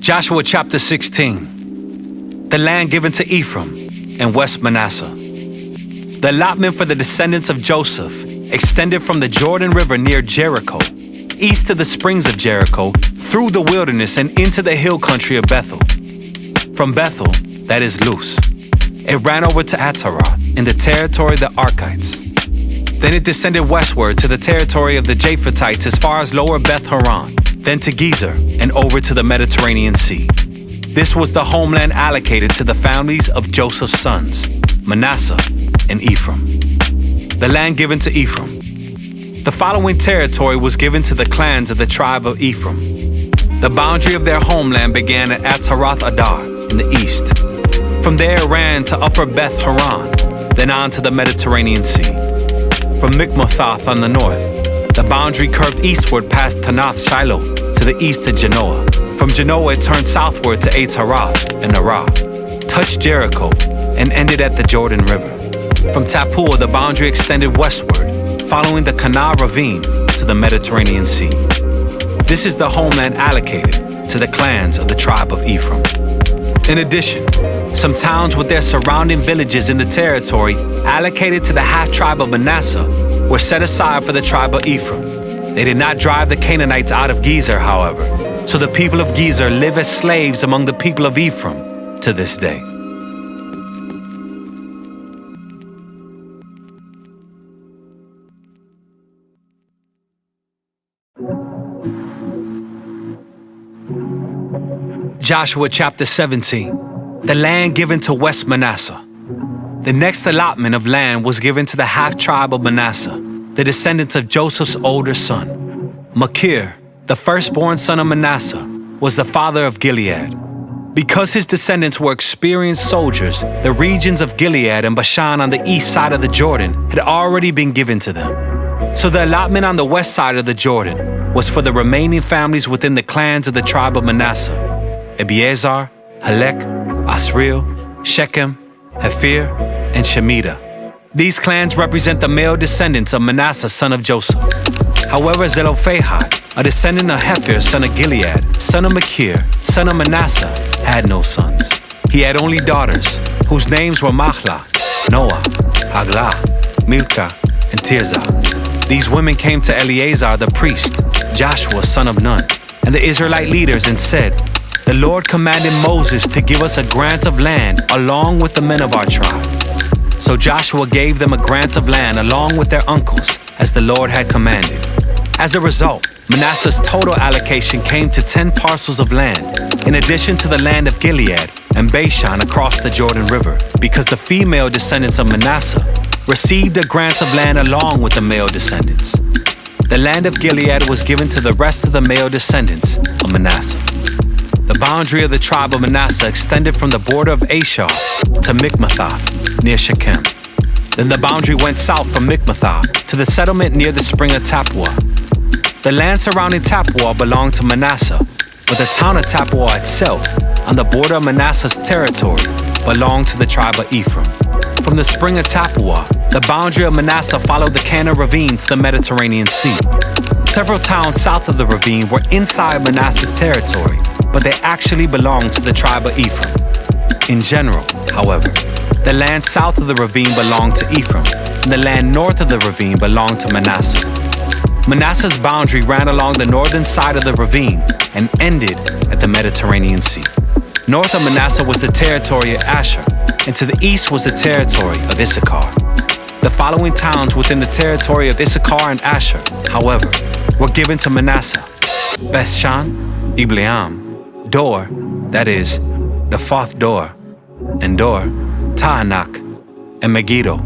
Joshua chapter 16. The land given to Ephraim and West Manasseh. The allotment for the descendants of Joseph extended from the Jordan River near Jericho, east of the springs of Jericho, through the wilderness and into the hill country of Bethel. From Bethel, that is Luz, it ran over to Ataroth in the territory of the Arkites. Then it descended westward to the territory of the Japhethites as far as lower Beth Horon, then to Gezer and over to the Mediterranean Sea. This was the homeland allocated to the families of Joseph's sons, Manasseh and Ephraim. The land given to Ephraim. The following territory was given to the clans of the tribe of Ephraim. The boundary of their homeland began at Ataroth Adar in the east. From there it ran to upper Beth Horon, then on to the Mediterranean Sea. From Mikmethoth on the north, the boundary curved eastward past Tanath Shiloh to the east of Genoa. From Genoa it turned southward to Ataroth and Arah, touched Jericho, and ended at the Jordan River. From Tappuah the boundary extended westward, following the Kana ravine to the Mediterranean Sea. This is the homeland allocated to the clans of the tribe of Ephraim. In addition, some towns with their surrounding villages in the territory allocated to the half-tribe of Manasseh were set aside for the tribe of Ephraim. They did not drive the Canaanites out of Gezer, however, so the people of Gezer live as slaves among the people of Ephraim to this day. Joshua chapter 17. The land given to West Manasseh. The next allotment of land was given to the half-tribe of Manasseh, the descendants of Joseph's older son. Machir, the firstborn son of Manasseh, was the father of Gilead. Because his descendants were experienced soldiers, the regions of Gilead and Bashan on the east side of the Jordan had already been given to them. So the allotment on the west side of the Jordan was for the remaining families within the clans of the tribe of Manasseh: Abiezer, Helek, Asriel, Shechem, Hephir, and Shemitah. These clans represent the male descendants of Manasseh, son of Joseph. However, Zelophehad, a descendant of Hephir, son of Gilead, son of Machir, son of Manasseh, had no sons. He had only daughters, whose names were Mahlah, Noah, Haglah, Milcah, and Tirzah. These women came to Eleazar the priest, Joshua, son of Nun, and the Israelite leaders and said, "The Lord commanded Moses to give us a grant of land along with the men of our tribe." So Joshua gave them a grant of land along with their uncles, as the Lord had commanded. As a result, Manasseh's total allocation came to 10 parcels of land, in addition to the land of Gilead and Bashan across the Jordan River, because the female descendants of Manasseh received a grant of land along with the male descendants. The land of Gilead was given to the rest of the male descendants of Manasseh. The boundary of the tribe of Manasseh extended from the border of Asher to Mikmethoth, near Shechem. Then the boundary went south from Mikmethoth to the settlement near the spring of Tappuah. The land surrounding Tappuah belonged to Manasseh, but the town of Tappuah itself, on the border of Manasseh's territory, belonged to the tribe of Ephraim. From the spring of Tappuah, the boundary of Manasseh followed the Kana ravine to the Mediterranean Sea. Several towns south of the ravine were inside Manasseh's territory, but they actually belonged to the tribe of Ephraim. In general, however, the land south of the ravine belonged to Ephraim, and the land north of the ravine belonged to Manasseh. Manasseh's boundary ran along the northern side of the ravine and ended at the Mediterranean Sea. North of Manasseh was the territory of Asher, and to the east was the territory of Issachar. The following towns within the territory of Issachar and Asher, however, were given to Manasseh: Bethshan, Ibleam, Dor, that is, the fourth Dor, and Dor, Taanach, and Megiddo,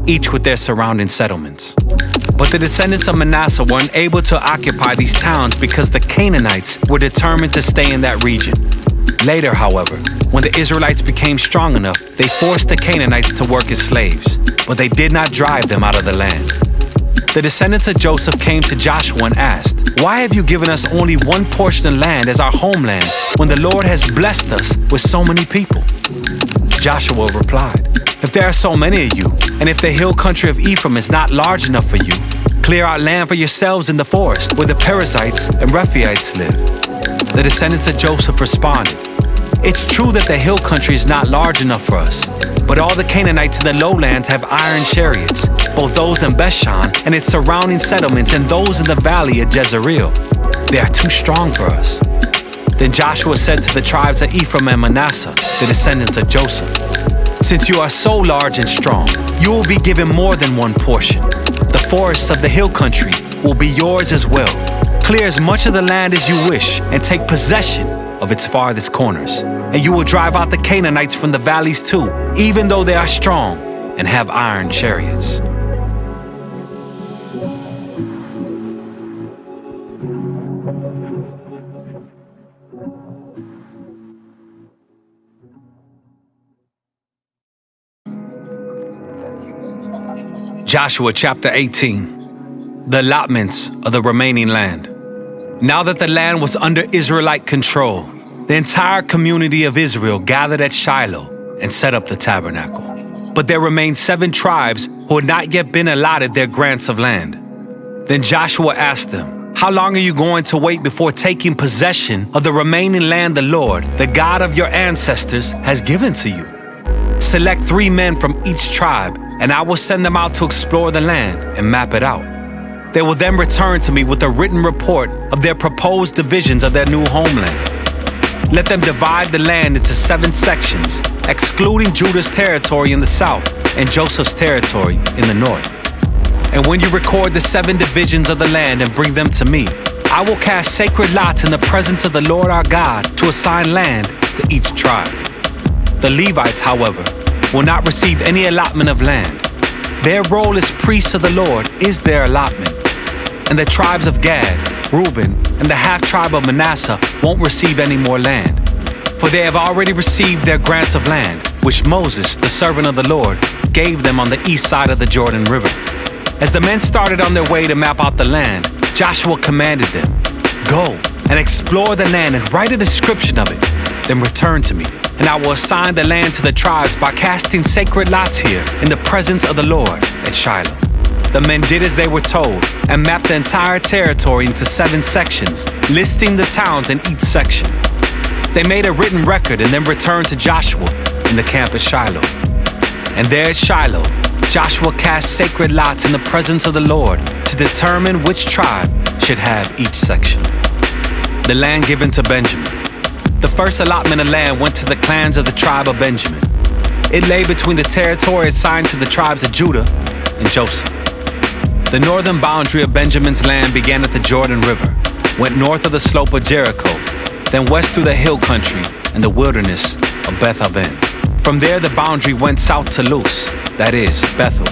each with their surrounding settlements. But the descendants of Manasseh were unable to occupy these towns because the Canaanites were determined to stay in that region. Later, however, when the Israelites became strong enough, they forced the Canaanites to work as slaves, but they did not drive them out of the land. The descendants of Joseph came to Joshua and asked, "Why have you given us only one portion of land as our homeland when the Lord has blessed us with so many people?" Joshua replied, "If there are so many of you, and if the hill country of Ephraim is not large enough for you, clear out land for yourselves in the forest where the Perizzites and Rephaites live. The descendants of Joseph responded, "It's true that the hill country is not large enough for us, but all the Canaanites in the lowlands have iron chariots, both those in Bethshan and its surrounding settlements and those in the valley of Jezreel. They are too strong for us." Then Joshua said to the tribes of Ephraim and Manasseh, the descendants of Joseph, "Since you are so large and strong, you will be given more than one portion. The forests of the hill country will be yours as well. Clear as much of the land as you wish and take possession of its farthest corners. And you will drive out the Canaanites from the valleys too, even though they are strong and have iron chariots." Joshua chapter 18. The allotments of the remaining land. Now that the land was under Israelite control, the entire community of Israel gathered at Shiloh and set up the tabernacle. But there remained 7 tribes who had not yet been allotted their grants of land. Then Joshua asked them, "How long are you going to wait before taking possession of the remaining land the Lord, the God of your ancestors, has given to you? Select 3 men from each tribe, and I will send them out to explore the land and map it out. They will then return to me with a written report of their proposed divisions of their new homeland. Let them divide the land into 7 sections, excluding Judah's territory in the south and Joseph's territory in the north. And when you record the 7 divisions of the land and bring them to me, I will cast sacred lots in the presence of the Lord our God to assign land to each tribe. The Levites, however, will not receive any allotment of land. Their role as priests of the Lord is their allotment. And the tribes of Gad, Reuben, and the half-tribe of Manasseh won't receive any more land, for they have already received their grants of land, which Moses, the servant of the Lord, gave them on the east side of the Jordan River." As the men started on their way to map out the land, Joshua commanded them, "Go and explore the land and write a description of it. Then return to me, and I will assign the land to the tribes by casting sacred lots here in the presence of the Lord at Shiloh." The men did as they were told and mapped the entire territory into 7 sections, listing the towns in each section. They made a written record and then returned to Joshua in the camp at Shiloh. And there at Shiloh, Joshua cast sacred lots in the presence of the Lord to determine which tribe should have each section. The land given to Benjamin. The first allotment of land went to the clans of the tribe of Benjamin. It lay between the territory assigned to the tribes of Judah and Joseph. The northern boundary of Benjamin's land began at the Jordan River, went north of the slope of Jericho, then west through the hill country and the wilderness of Beth-aven. From there the boundary went south to Luz, that is, Bethel,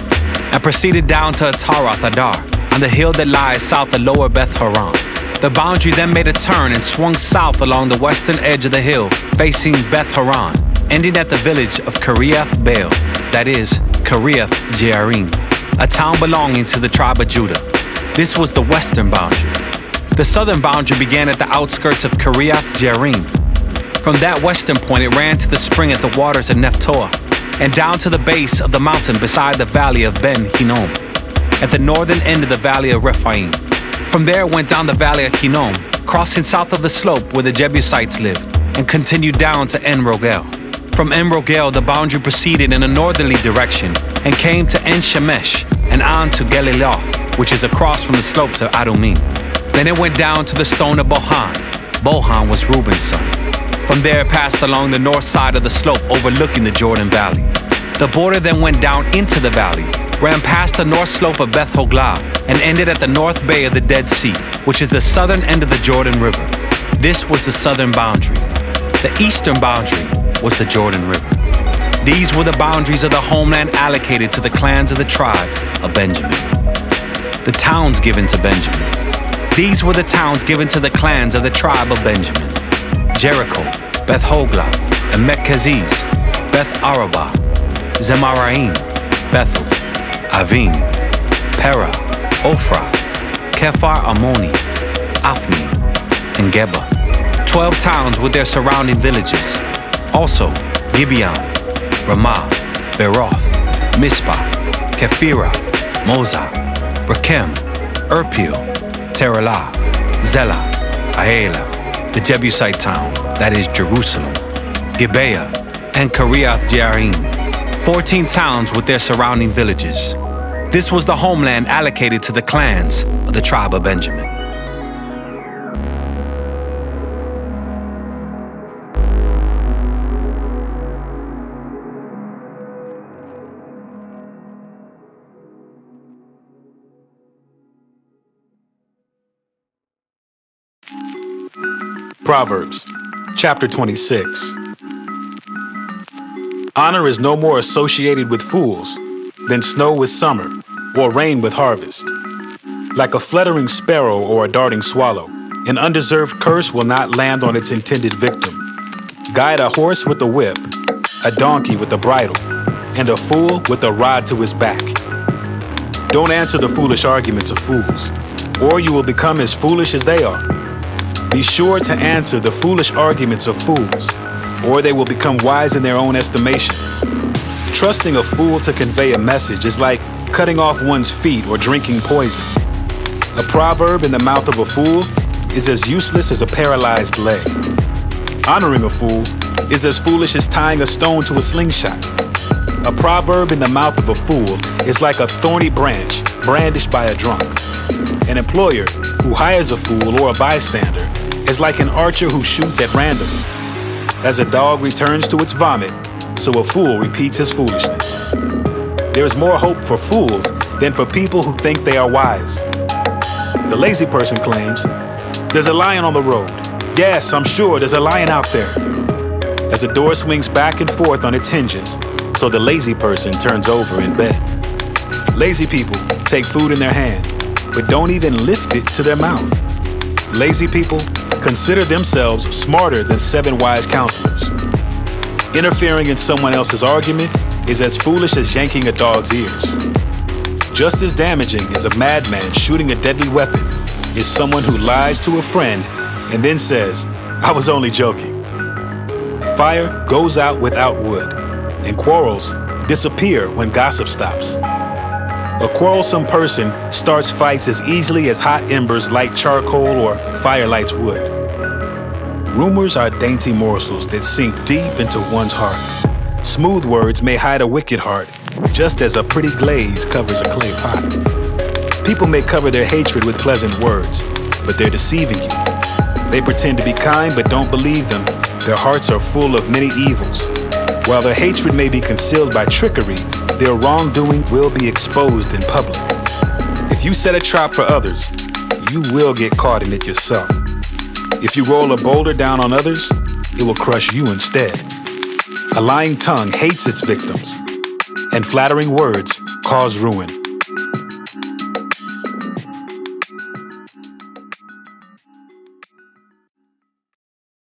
and proceeded down to Ataroth Adar, on the hill that lies south of lower Beth-horon. The boundary then made a turn and swung south along the western edge of the hill, facing Beth-horon, ending at the village of Kiriath Baal, that is, Kiriath Jearim, a town belonging to the tribe of Judah. This was the western boundary. The southern boundary began at the outskirts of Kiriath Jearim. From that western point it ran to the spring at the waters of Nephtoah, and down to the base of the mountain beside the valley of Ben Hinnom, at the northern end of the valley of Rephaim. From there it went down the valley of Hinnom, crossing south of the slope where the Jebusites lived, and continued down to En-Rogel. From En-Rogel the boundary proceeded in a northerly direction and came to En-Shemesh and on to Geliloth, which is across from the slopes of Adumim. Then it went down to the stone of Bohan. Bohan was Reuben's son. From there it passed along the north side of the slope overlooking the Jordan Valley. The border then went down into the valley, ran past the north slope of Beth Hoglah, and ended at the north bay of the Dead Sea, which is the southern end of the Jordan River. This was the southern boundary. The eastern boundary was the Jordan River. These were the boundaries of the homeland allocated to the clans of the tribe of Benjamin. The towns given to Benjamin. These were the towns given to the clans of the tribe of Benjamin: Jericho, Beth Hoglah, and Mekhaziz, Beth Arabah, Zemaraim, Bethel, Avim, Pera, Ophrah, Kephar Ammoni, Afni, and Geba. 12 towns with their surrounding villages. Also, Gibeon, Ramah, Beroth, Mizpah, Kephirah, Mozah, Rekem, Erpil, Teralah, Zelah, Aelef, the Jebusite town, that is Jerusalem, Gibeah, and Kiriath Jearim, 14 towns with their surrounding villages. This was the homeland allocated to the clans of the tribe of Benjamin. Proverbs, chapter 26. Honor is no more associated with fools than snow with summer, or rain with harvest. Like a fluttering sparrow or a darting swallow, an undeserved curse will not land on its intended victim. Guide a horse with a whip, a donkey with a bridle, and a fool with a rod to his back. Don't answer the foolish arguments of fools, or you will become as foolish as they are. Be sure to answer the foolish arguments of fools, or they will become wise in their own estimation. Trusting a fool to convey a message is like cutting off one's feet or drinking poison. A proverb in the mouth of a fool is as useless as a paralyzed leg. Honoring a fool is as foolish as tying a stone to a slingshot. A proverb in the mouth of a fool is like a thorny branch brandished by a drunk. An employer who hires a fool or a bystander is like an archer who shoots at random. As a dog returns to its vomit, so a fool repeats his foolishness. There is more hope for fools than for people who think they are wise. The lazy person claims, "There's a lion on the road. Yes, I'm sure there's a lion out there." As the door swings back and forth on its hinges, so the lazy person turns over in bed. Lazy people take food in their hand, but don't even lift it to their mouth. Lazy people consider themselves smarter than 7 wise counselors. Interfering in someone else's argument is as foolish as yanking a dog's ears. Just as damaging as a madman shooting a deadly weapon is someone who lies to a friend and then says, "I was only joking." Fire goes out without wood, and quarrels disappear when gossip stops. A quarrelsome person starts fights as easily as hot embers light charcoal or fire lights wood. Rumors are dainty morsels that sink deep into one's heart. Smooth words may hide a wicked heart, just as a pretty glaze covers a clay pot. People may cover their hatred with pleasant words, but they're deceiving you. They pretend to be kind but don't believe them. Their hearts are full of many evils. While their hatred may be concealed by trickery, their wrongdoing will be exposed in public. If you set a trap for others, you will get caught in it yourself. If you roll a boulder down on others, it will crush you instead. A lying tongue hates its victims, and flattering words cause ruin.